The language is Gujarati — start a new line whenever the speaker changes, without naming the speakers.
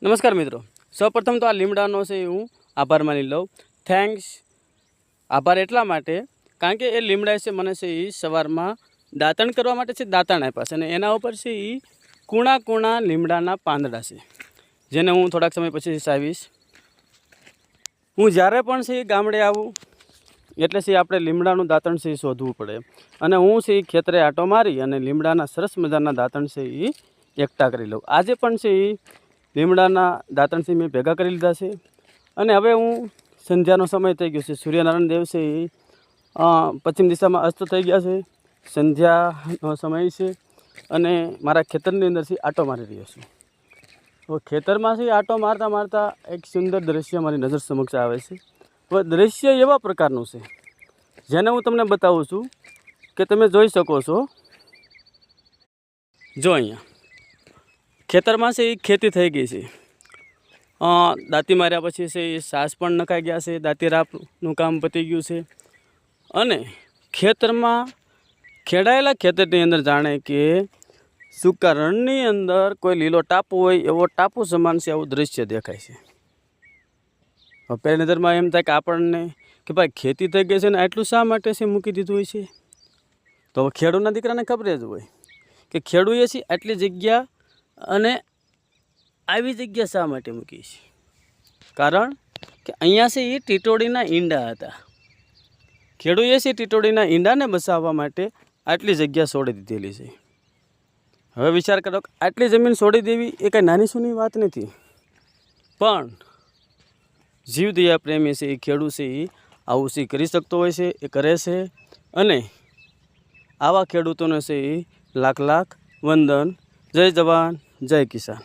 નમસ્કાર મિત્રો, સૌપ્રથમ તો આ લીમડાનો છે હું આભાર માની લઉં. થેન્ક્સ. આભાર એટલા માટે કારણ કે એ લીમડા છે મને છે એ સવારમાં દાંતણ કરવા માટે છે દાંતણ આપ્યા છે અને એના ઉપર છે એ કૂણા કૂણા લીમડાના પાંદડા છે, જેને હું થોડાક સમય પછી સાવીશ. હું જ્યારે પણ છે ગામડે આવું એટલે છે આપણે લીમડાનું દાંતણ છે એ શોધવું પડે અને હું છે એ ખેતરે આંટો મારી અને લીમડાના સરસ મજાના દાંતણ છે એ એકઠા કરી લઉં. આજે પણ છે એ લીમડાના દાંતણથી મેં ભેગા કરી લીધા છે અને હવે હું સંધ્યાનો સમય થઈ ગયો છે. સૂર્યનારાયણ દેવ છે એ પશ્ચિમ દિશામાં અસ્ત થઈ ગયા છે. સંધ્યાનો સમય છે અને મારા ખેતરની અંદરથી આંટો મારી રહ્યો છું. તો ખેતરમાંથી આંટો મારતા મારતા એક સુંદર દ્રશ્ય મારી નજર સમક્ષ આવે છે. તો દ્રશ્ય એવા પ્રકારનું છે જેને હું તમને બતાવું છું કે તમે જોઈ શકો છો. જો અહીંયા ખેતરમાં છે એ ખેતી થઈ ગઈ છે. દાંતી માર્યા પછી છે એ સાસ પણ નખાઈ ગયા છે. દાંતી રાપનું કામ પતી ગયું છે અને ખેતરમાં ખેડાયેલા ખેતરની અંદર જાણે કે સૂકા રણની અંદર કોઈ લીલો ટાપુ હોય એવો ટાપુ સમાન છે આવું દ્રશ્ય દેખાય છે. પહેલી નજરમાં એમ થાય કે આપણને કે ભાઈ ખેતી થઈ ગઈ છે ને આટલું શા માટે છે મૂકી દીધું હોય છે. તો ખેડૂતના દીકરાને ખબર જ હોય કે ખેડૂએ છે આટલી જગ્યા અને આવી જગ્યા શા માટે મૂકી છે. કારણ કે અહીંયા છે એ ટીટોડીના ઈંડા હતા. ખેડૂએ છે ટીટોડીના ઈંડાને બસાવવા માટે આટલી જગ્યા છોડી દીધેલી છે. હવે વિચાર કરો કે આટલી જમીન છોડી દેવી એ કાંઈ નાની સૂની વાત નથી, પણ જીવદયા પ્રેમી છે એ ખેડૂત છે એ આવું છે કરી શકતો હોય છે, એ કરે છે. અને આવા ખેડૂતોને છે એ લાખ લાખ વંદન. જય જવાન જય કિસાન.